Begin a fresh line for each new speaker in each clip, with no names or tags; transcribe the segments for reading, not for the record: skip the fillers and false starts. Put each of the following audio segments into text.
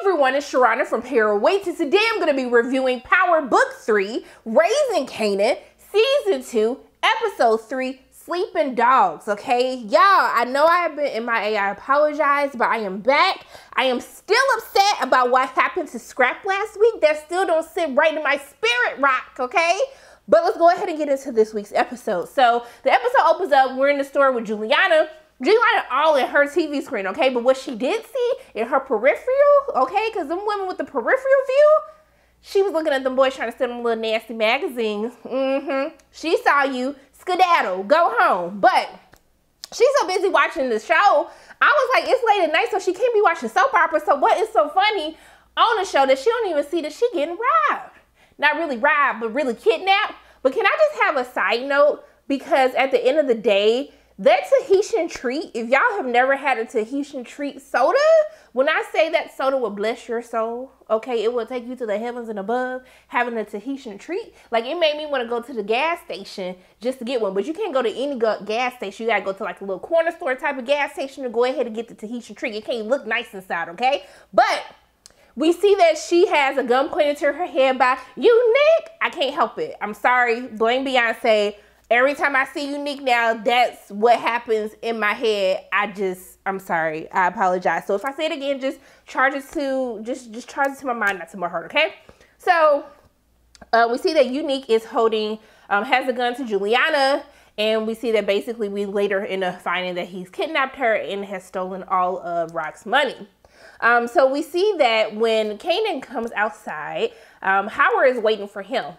Everyone, it's Sharana from Wait, and today I'm going to be reviewing Power Book 3, Raising Kanan, Season 2, Episode 3, Sleeping Dogs, okay? Y'all, I know I have been MIA, I apologize, but I am back. I am still upset about what happened to Scrap last week. That still don't sit right in my spirit rock, okay? But let's go ahead and get into this week's episode. So the episode opens up, we're in the store with Juliana all in her TV screen, okay? But what she did see in her peripheral, okay? Because them women with the peripheral view, she was looking at them boys trying to sell them little nasty magazines. She saw you, skedaddle, go home. But she's so busy watching the show, I was like, it's late at night, so she can't be watching soap opera. So what is so funny on the show that she don't even see that she getting robbed? Not really robbed, but really kidnapped. But can I just have a side note? Because at the end of the day, that Tahitian treat, if y'all have never had a Tahitian treat soda, when I say that soda will bless your soul, okay, it will take you to the heavens and above, having a Tahitian treat. Like, it made me want to go to the gas station just to get one. But you can't go to any gas station. You got to go to like a little corner store type of gas station to go ahead and get the Tahitian treat. It can't look nice inside, okay? But we see that she has a gun pointed to her head by Unique. I can't help it. I'm sorry. Blame Beyonce. Every time I see Unique now, that's what happens in my head. I'm sorry. I apologize. So if I say it again, just charge it to my mind, not to my heart, okay? So we see that Unique is holding, has a gun to Juliana, and we see that basically we later end up finding that he's kidnapped her and has stolen all of Rock's money. So we see that when Kanan comes outside, Howard is waiting for him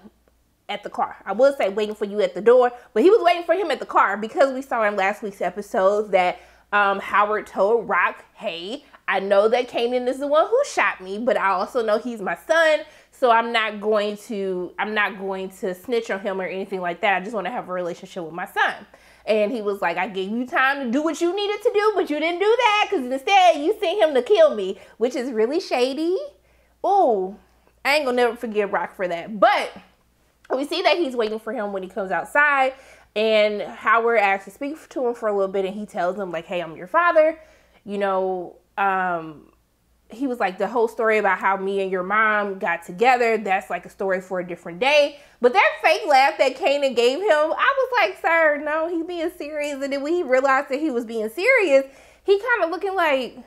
at the car. I would say waiting for you at the door, but he was waiting for him at the car because we saw in last week's episode that Howard told Rock, hey, I know that Kanan is the one who shot me, but I also know he's my son, so I'm not going to snitch on him or anything like that. I just want to have a relationship with my son. And he was like, I gave you time to do what you needed to do, but you didn't do that because instead you sent him to kill me, which is really shady. Ooh, I ain't gonna never forgive Rock for that. But we see that he's waiting for him when he comes outside, and Howard asks to speak to him for a little bit, and he tells him like, hey, I'm your father. You know, he was like, the whole story about how me and your mom got together, that's like a story for a different day. But that fake laugh that Kanan gave him, I was like, sir, no, he's being serious. And then when he realized that he was being serious, he kind of looking like,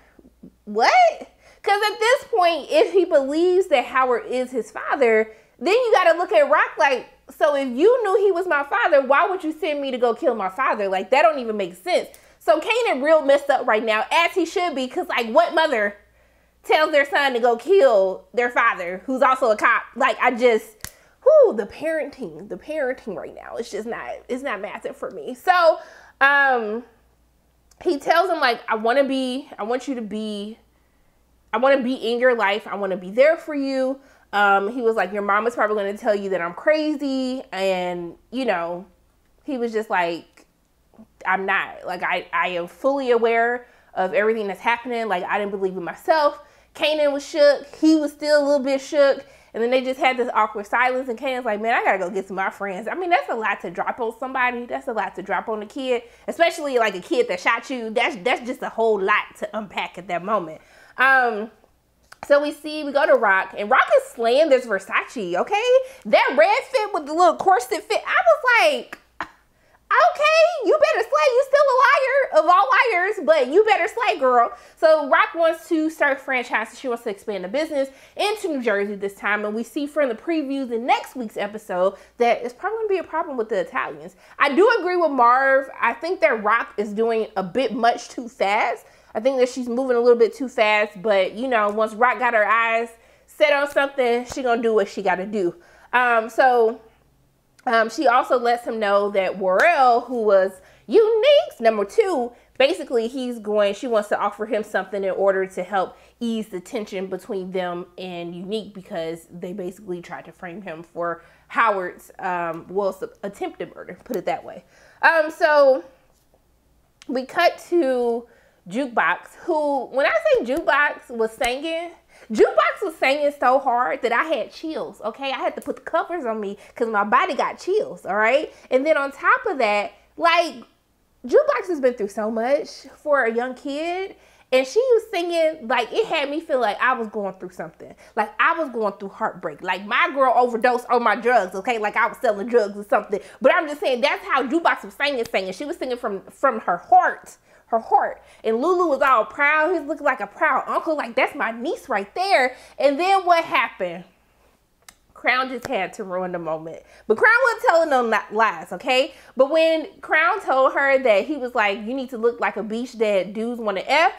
what? Because at this point, if he believes that Howard is his father, then you got to look at Rock like, so if you knew he was my father, why would you send me to go kill my father? Like, that don't even make sense. So Kanan real messed up right now, as he should be, because like, what mother tells their son to go kill their father, who's also a cop? Like, the parenting right now, it's not massive for me. So he tells him like, I want to be in your life. I want to be there for you. He was like, your mom is probably going to tell you that I'm crazy. And, you know, he was just like, I'm not. Like, I am fully aware of everything that's happening. Like, I didn't believe in myself. Kanan was shook. He was still a little bit shook. And then they just had this awkward silence. And Kanan's like, man, I got to go get some of my friends. I mean, that's a lot to drop on somebody. That's a lot to drop on a kid. Especially like a kid that shot you. That's just a whole lot to unpack at that moment. So we go to Rock, and Rock is slaying this Versace, okay? That red fit with the little corset fit, I was like, okay, you better slay. You still a liar of all liars, but you better slay, girl. So Rock wants to start franchise. She wants to expand the business into New Jersey this time, and we see from the previews in next week's episode that it's probably going to be a problem with the Italians. I do agree with Marv. I think that Rock is doing a bit much too fast. I think that she's moving a little bit too fast, but you know, once Rock got her eyes set on something, she gonna do what she gotta do. She also lets him know that Worrell, who was Unique's number 2, basically she wants to offer him something in order to help ease the tension between them and Unique, because they basically tried to frame him for Howard's, attempted murder, put it that way. So we cut to Jukebox, who, when I say Jukebox was singing so hard that I had chills, okay? I had to put the covers on me because my body got chills, all right? And then on top of that, like, Jukebox has been through so much for a young kid, And she was singing, like, it had me feel like I was going through something. Like, I was going through heartbreak. Like, my girl overdosed on my drugs, okay? Like, I was selling drugs or something. But I'm just saying, that's how Jukebox was singing. She was singing from her heart. Her heart. And Lulu was all proud. He was looking like a proud uncle. Like, that's my niece right there. And then what happened? Crown just had to ruin the moment. But Crown wasn't telling no lies, okay? But when Crown told her that he was like, you need to look like a beach that dudes want to F.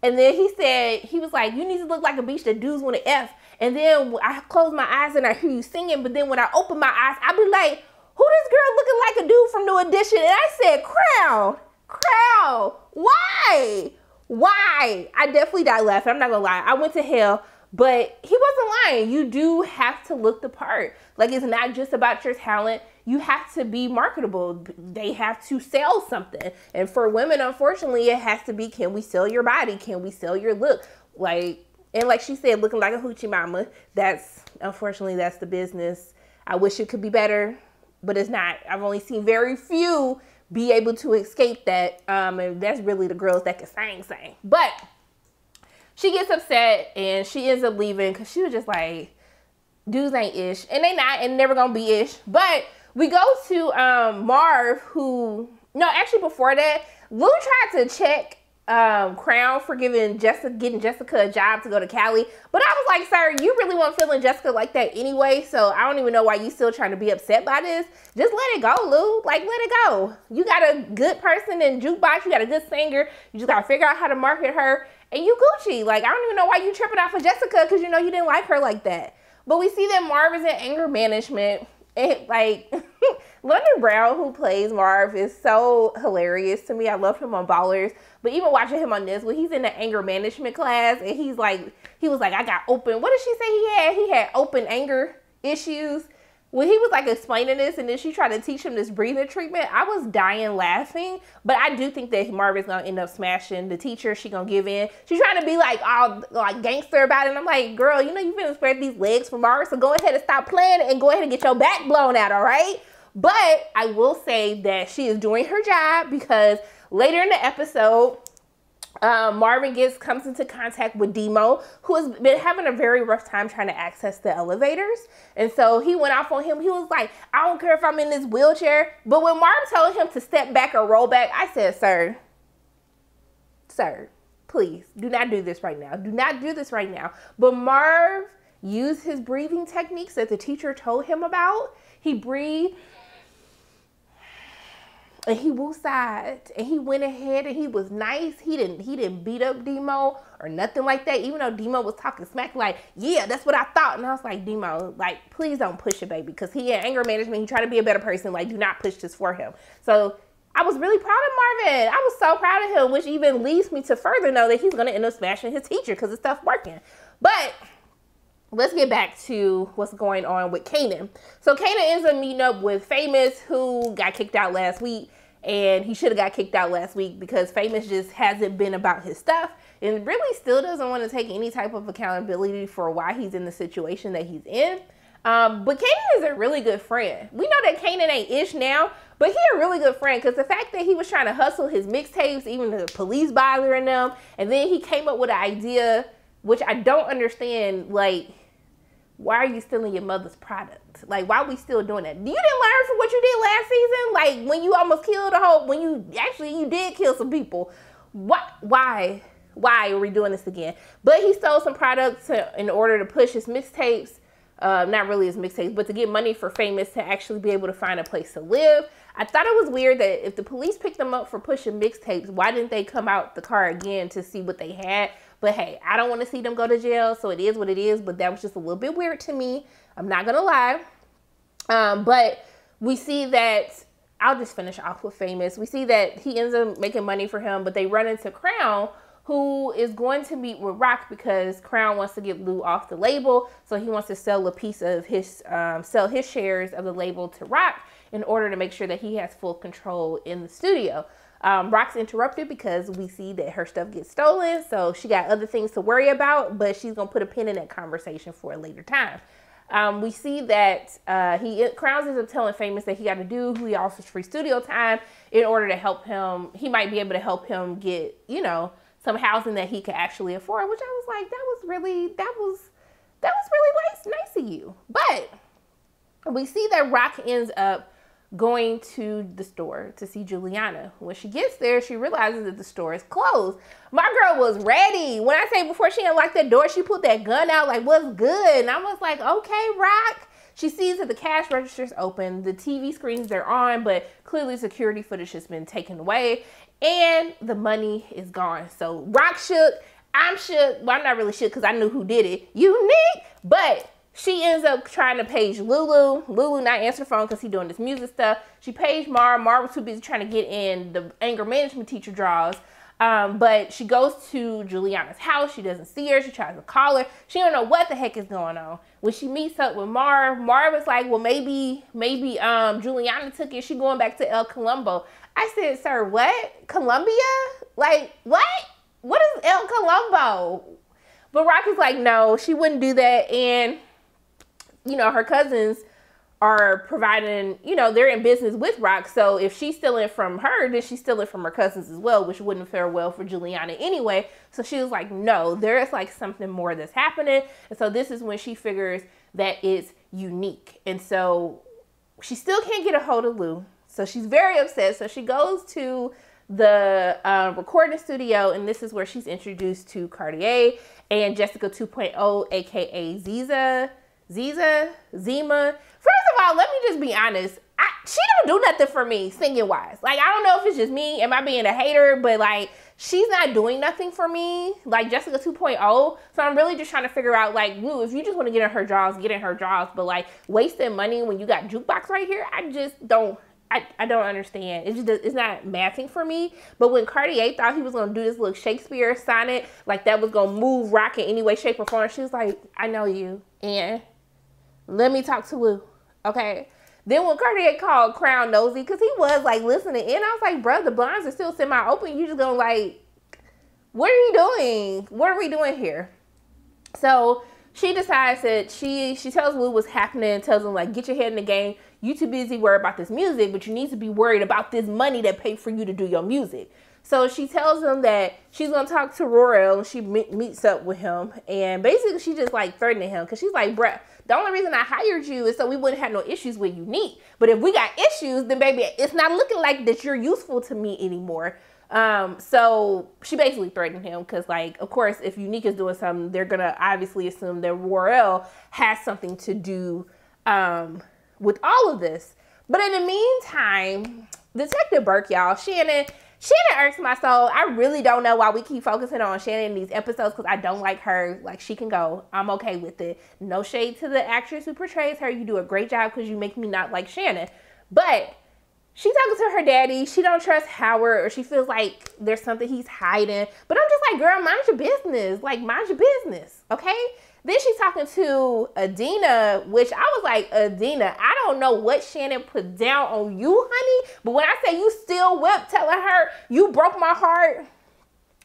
And then he was like, you need to look like a beach that dudes want to F. And then I close my eyes and I hear you singing. But then when I open my eyes, I be like, who this girl looking like a dude from New Edition? And I said, Crown, why? I definitely died laughing. I'm not gonna lie. I went to hell. But he wasn't lying. You do have to look the part. Like, it's not just about your talent. You have to be marketable. They have to sell something. And for women, unfortunately, it has to be, can we sell your body? Can we sell your look? Like, and like she said, looking like a hoochie mama. Unfortunately, that's the business. I wish it could be better, but it's not. I've only seen very few be able to escape that. And that's really the girls that can sing. But she gets upset and she ends up leaving because she was just like, dudes ain't ish. And they not, and never gonna be ish. But we go to Marv, actually before that, Lou tried to check Crown for getting Jessica a job to go to Cali. But I was like, sir, you really weren't feeling Jessica like that anyway. So I don't even know why you still trying to be upset by this. Just let it go, Lou. Like, let it go. You got a good person in Jukebox. You got a good singer. You just got to figure out how to market her. And you Gucci. Like, I don't even know why you tripping out for Jessica because you know you didn't like her like that. But we see that Marv is in anger management. And, like, London Brown, who plays Marv, is so hilarious to me. I love him on Ballers. But even watching him on this, when he's in the anger management class, and he was like, I got open. What did she say he had? He had open anger issues. When he was like explaining this and then she tried to teach him this breathing treatment, I was dying laughing. But I do think that Marvin's gonna end up smashing the teacher. She gonna give in. She's trying to be like all like gangster about it. And I'm like, girl, you know you finna spread these legs for Marvin, so go ahead and stop playing and go ahead and get your back blown out, all right? But I will say that she is doing her job because later in the episode, Marvin comes into contact with Demo, who has been having a very rough time trying to access the elevators. And so he went off on him. He was like, I don't care if I'm in this wheelchair. But when Marvin told him to step back or roll back, I said, sir, please do not do this right now. Do not do this right now. But Marv used his breathing techniques that the teacher told him about. He breathed. And he woosayed, and he went ahead and he was nice. He didn't beat up Demo or nothing like that, even though Demo was talking smack like, yeah, that's what I thought. And I was like, Demo, like, please don't push it, baby, because he had anger management. He tried to be a better person. Like, do not push this for him. So I was really proud of Marvin. I was so proud of him, which even leads me to further know that he's going to end up smashing his teacher because the stuff working. But let's get back to what's going on with Kanan. So Kanan ends up meeting up with Famous, who got kicked out last week. And he should have got kicked out last week because Famous just hasn't been about his stuff and really still doesn't want to take any type of accountability for why he's in the situation that he's in. But Kanan is a really good friend. We know that Kanan ain't ish now, but he a really good friend because the fact that he was trying to hustle his mixtapes, even the police bothering them, and then he came up with an idea, which I don't understand, like, why are you stealing your mother's product? Like, why are we still doing that? You didn't learn from what you did last season? Like, when you almost killed you did kill some people. Why are we doing this again? But he stole some products in order to push his mixtapes. Not really his mixtapes, but to get money for Famous to actually be able to find a place to live. I thought it was weird that if the police picked them up for pushing mixtapes, why didn't they come out the car again to see what they had? But hey, I don't want to see them go to jail, so it is what it is. But that was just a little bit weird to me. I'm not going to lie. But we see that, I'll just finish off with Famous. We see that he ends up making money for him, but they run into Crown, who is going to meet with Rock because Crown wants to get Lou off the label. So he wants to sell a piece of his, sell his shares of the label to Rock in order to make sure that he has full control in the studio. Rock's interrupted because we see that her stuff gets stolen. So she got other things to worry about, but she's going to put a pin in that conversation for a later time. We see that Crowns ends up telling Famous that he got to do who he offers free studio time in order to help him. He might be able to help him get, you know, some housing that he could actually afford, which I was like, that was really nice of you. But we see that Rock ends up going to the store to see Juliana. When she gets there, she realizes that the store is closed. My girl was ready. When I say before she unlocked that door, she put that gun out like, what's good? And I was like, okay, Rock. She sees that the cash register's open, the TV screens they're on, but clearly security footage has been taken away and the money is gone. So Rock shook, I'm shook. Well, I'm not really shook because I knew who did it. Unique. But she ends up trying to page Lulu. Lulu not answer the phone because he's doing this music stuff. She paged Mara. Mara was too busy trying to get in the anger management teacher draws. But she goes to Juliana's house. She doesn't see her. She tries to call her. She don't know what the heck is going on. When she meets up with Mara, Mara was like, well, maybe Juliana took it. She going back to El Colombo. I said, sir, what? Colombia? Like, what? What is El Colombo? But Rock is like, no, she wouldn't do that. And, you know, her cousins are providing, you know, they're in business with Rock. So if she's stealing from her, then she's stealing from her cousins as well, which wouldn't fare well for Juliana anyway. So she was like, no, there is like something more that's happening. And so this is when she figures that it's Unique. And so she still can't get a hold of Lou. So she's very upset. So she goes to the recording studio, and this is where she's introduced to Cartier and Jessica 2.0, aka Zima. First of all, let me just be honest. She don't do nothing for me singing wise. Like, I don't know if it's just me. Am I being a hater? But like, she's not doing nothing for me. Like Jessica 2.0. So I'm really just trying to figure out, like, Lou, if you just want to get in her jaws, get in her jaws. But like, wasting money when you got Jukebox right here, I just don't. I don't understand. It's not matching for me. But when Cartier thought he was going to do this little Shakespeare sonnet, like that was going to move Rock in any way, shape, or form, she was like, I know you. And let me talk to Lou. Okay. Then when Cartier called Crown Nosy, because he was like listening in, I was like, bro, the blinds are still semi-open. You just going like, what are you doing? What are we doing here? So she decides that she tells Lou what's happening, tells him like, get your head in the game. You too busy worried about this music, but you need to be worried about this money that paid for you to do your music. So she tells him that she's going to talk to Royal, and she meets up with him. And basically she just like threatening him because she's like, bruh, the only reason I hired you is so we wouldn't have no issues with Unique. But if we got issues, then baby, it's not looking like that you're useful to me anymore. So she basically threatened him because, like, of course, if Unique is doing something, they're going to obviously assume that Royal has something to do with all of this. But in the meantime, Detective Burke, y'all, Shannon irks my soul. I really don't know why we keep focusing on Shannon in these episodes because I don't like her. Like, she can go. I'm okay with it. No shade to the actress who portrays her. You do a great job because you make me not like Shannon. But she's talking to her daddy. She don't trust Howard, or she feels like there's something he's hiding. But I'm just like, girl, mind your business. Like, mind your business, okay? Then she's talking to Adina, which I was like, Adina, I don't know what Shannon put down on you, honey. But when I say you still whipped, telling her you broke my heart,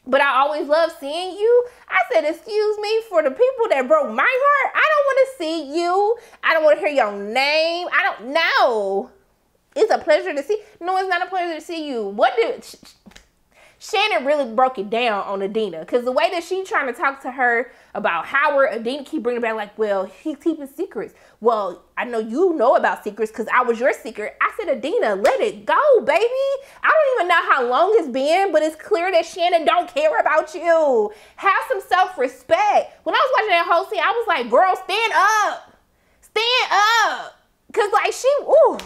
but I always love seeing you. I said, excuse me, for the people that broke my heart, I don't want to see you. I don't want to hear your name. I don't know. It's a pleasure to see. No, it's not a pleasure to see you. What did Shannon really broke it down on Adina? Because the way that she's trying to talk to her about Howard, Adina keep bringing back like, well, he's keeping secrets. Well, I know you know about secrets because I was your secret. I said, Adina, let it go, baby. I don't even know how long it's been, but it's clear that Shannon don't care about you. Have some self-respect. When I was watching that whole scene, I was like, girl, stand up. Stand up. Because like ooh.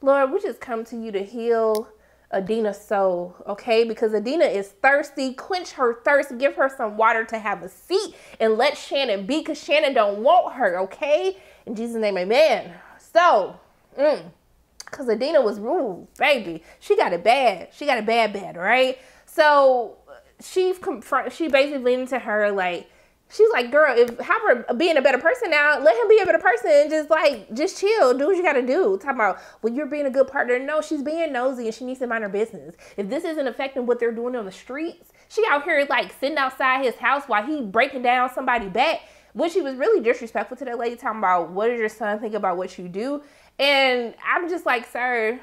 Lord, we just come to you to heal Adina's soul, okay? Because Adina is thirsty. Quench her thirst. Give her some water to have a seat and let Shannon be, because Shannon don't want her, okay? In Jesus' name, amen. So, because Adina was rude, baby. She got it bad. She got it bad, right? So she basically leaned into her like, she's like, girl, if Howard being a better person now, let him be a better person and just chill. Do what you got to do. Talking about, well, you're being a good partner. No, she's being nosy and she needs to mind her business. If this isn't affecting what they're doing on the streets, she out here like sitting outside his house while he breaking down somebody's back, which he was really disrespectful to that lady, talking about, what does your son think about what you do? And I'm just like, sir,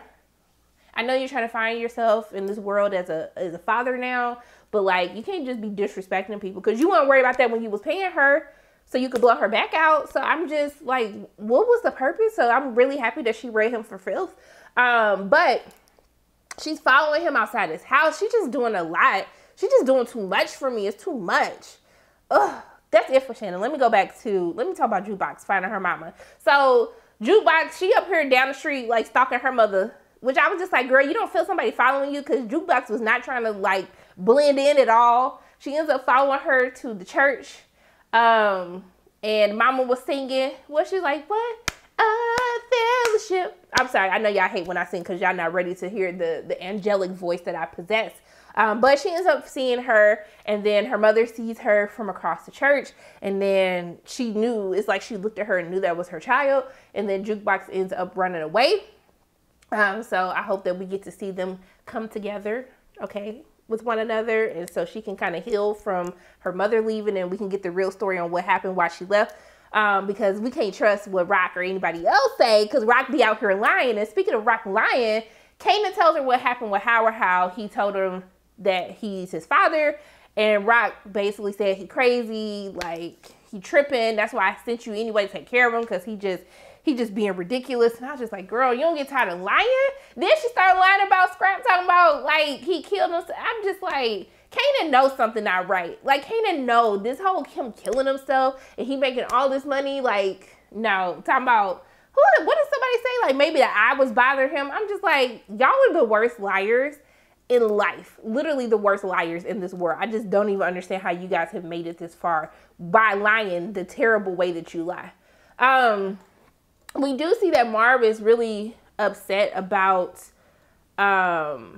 I know you're trying to find yourself in this world as a father now, But like, you can't just be disrespecting people because you weren't worried about that when you was paying her so you could blow her back out. So I'm just like, what was the purpose? So I'm really happy that she raided him for filth. But she's following him outside his house. She's just doing a lot. She's just doing too much for me. It's too much. Ugh. That's it for Shannon. Let me talk about Jukebox finding her mama. So Jukebox, she up here down the street, like stalking her mother, which I was just like, girl, you don't feel somebody following you? Because Jukebox was not trying to like blend in at all. She ends up following her to the church. And mama was singing. Well, she's like, what? Fellowship. I'm sorry. I know y'all hate when I sing because y'all not ready to hear the angelic voice that I possess. But she ends up seeing her, and then her mother sees her from across the church, and then she knew, it's like she looked at her and knew that was her child, and then Jukebox ends up running away. So I hope that we get to see them come together, okay, with one another, and so she can kind of heal from her mother leaving, and we can get the real story on what happened while she left. Because we can't trust what Rock or anybody else say, because Rock be out here lying. And speaking of Rock lying, Kanan tells her what happened with Howard, how he told her that he's his father, and Rock basically said he crazy, like he tripping, that's why I sent you anyway to take care of him, because he just being ridiculous. And I was just like, girl, you don't get tired of lying? Then she started lying about Scrap, talking about like he killed him. I'm just like, Kanan knows something not right. Like, Kanan know this whole him killing himself and he making all this money, like, no, talking about what did somebody say, like maybe the eye was bothering him. I'm just like, y'all are the worst liars in life, literally the worst liars in this world. I just don't even understand how you guys have made it this far by lying the terrible way that you lie. We do see that Marv is really upset about Jukebox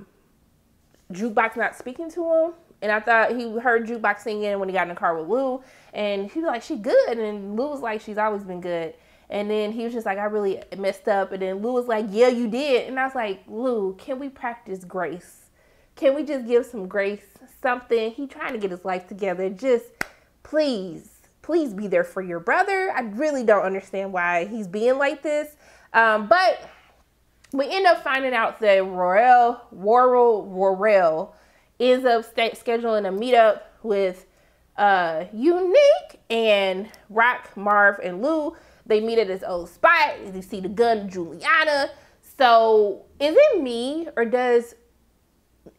not speaking to him, and I thought he heard Jukebox singing when he got in the car with Lou, and he was like, she good, and Lou was like, she's always been good. And then he was just like, I really messed up. And then Lou was like, yeah, you did. And I was like, Lou, can we practice grace? Can we just give some grace, something? He trying to get his life together. Just please be there for your brother. I really don't understand why he's being like this. But we end up finding out that Worrell ends up scheduling a meetup with Unique and Rock, Marv, and Lou. They meet at this old spot. You see the gun, Juliana. So is it me, or does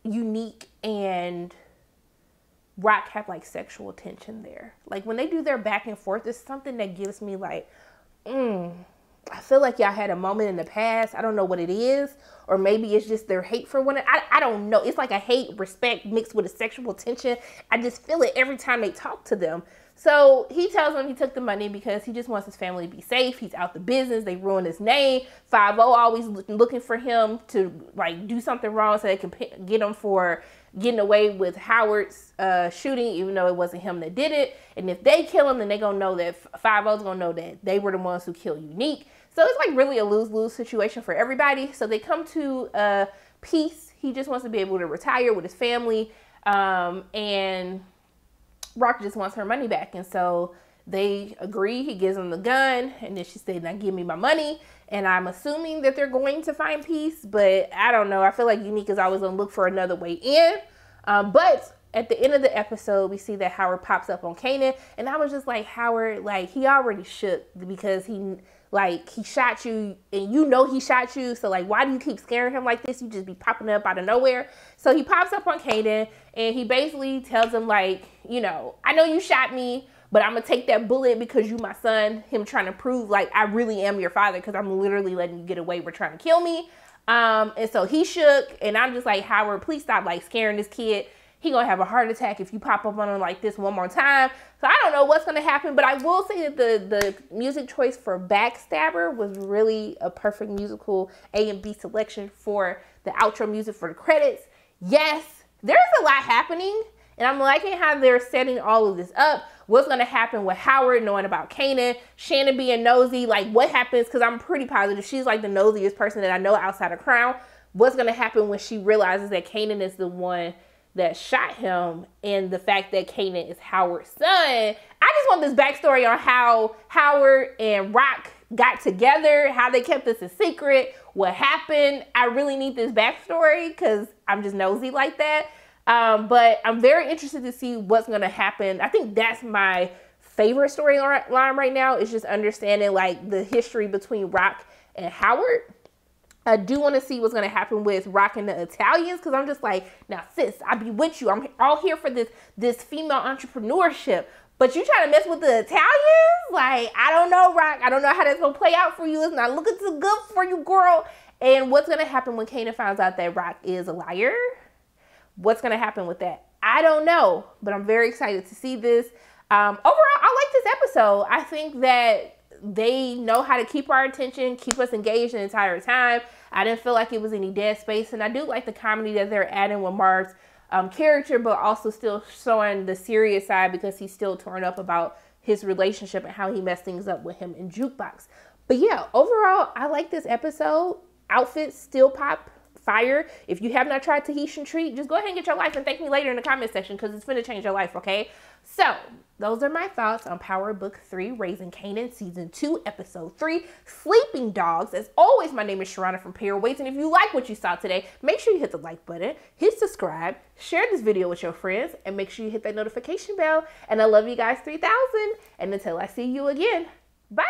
Unique and Rock have like sexual tension there? Like when they do their back and forth, it's something that gives me like, I feel like y'all had a moment in the past. I don't know what it is, or maybe it's just their hate for one another. I don't know. It's like a hate, respect mixed with a sexual tension. I just feel it every time they talk to them. So he tells them he took the money because he just wants his family to be safe. He's out the business. They ruined his name. 5-0 always looking for him to like do something wrong so they can get him for getting away with Howard's shooting, even though it wasn't him that did it. And if they kill him, then they're going to know that 5-0's going to know that they were the ones who killed Unique. So it's like really a lose-lose situation for everybody. So they come to peace. He just wants to be able to retire with his family. And Rock just wants her money back. And so they agree. He gives them the gun. And then she said, now give me my money. And I'm assuming that they're going to find peace. But I don't know. I feel like Unique is always going to look for another way in. But at the end of the episode, we see that Howard pops up on Kanan. And I was just like, Howard, like, he already shook because he shot you and you know he shot you. So like, why do you keep scaring him like this? You just be popping up out of nowhere. So he pops up on Kanan and he basically tells him like, you know, I know you shot me, but I'm going to take that bullet because you my son. Him trying to prove like I really am your father because I'm literally letting you get away with trying to kill me. And so he shook, and I'm just like, Howard, please stop like scaring this kid. He gonna have a heart attack if you pop up on him like this one more time. So I don't know what's gonna happen, but I will say that the music choice for Backstabber was really a perfect musical A and B selection for the outro music for the credits. Yes, there's a lot happening, and I'm liking how they're setting all of this up. What's gonna happen with Howard knowing about Kanan, Shannon being nosy, like what happens, because I'm pretty positive she's like the nosiest person that I know outside of Crown. What's gonna happen when she realizes that Kanan is the one that shot him, and the fact that Kanan is Howard's son. I just want this backstory on how Howard and Rock got together, how they kept this a secret, what happened. I really need this backstory because I'm just nosy like that. But I'm very interested to see what's going to happen. I think that's my favorite storyline right now, is just understanding like the history between Rock and Howard. I do want to see what's going to happen with Rock and the Italians, because I'm just like, now sis, I be with you. I'm all here for this female entrepreneurship. But you trying to mess with the Italians? Like, I don't know, Rock. I don't know how that's going to play out for you. It's not looking too good for you, girl. And what's going to happen when Kanan finds out that Rock is a liar? What's going to happen with that? I don't know, but I'm very excited to see this. Overall, I like this episode. I think that they know how to keep our attention, keep us engaged the entire time. I didn't feel like it was any dead space. And I do like the comedy that they're adding with Mark's character, but also still showing the serious side, because he's still torn up about his relationship and how he messed things up with him in Jukebox. But yeah, overall, I like this episode. Outfits still pop fire. If you have not tried Tahitian Treat, just go ahead and get your life and thank me later in the comment section, because it's finna change your life, okay? So those are my thoughts on Power Book 3, Raising Kanan, Season 2, Episode 3, Sleeping Dogs. As always, my name is Sharana from Pair Weights, and if you like what you saw today, make sure you hit the like button, hit subscribe, share this video with your friends, and make sure you hit that notification bell. And I love you guys 3000. And until I see you again, bye.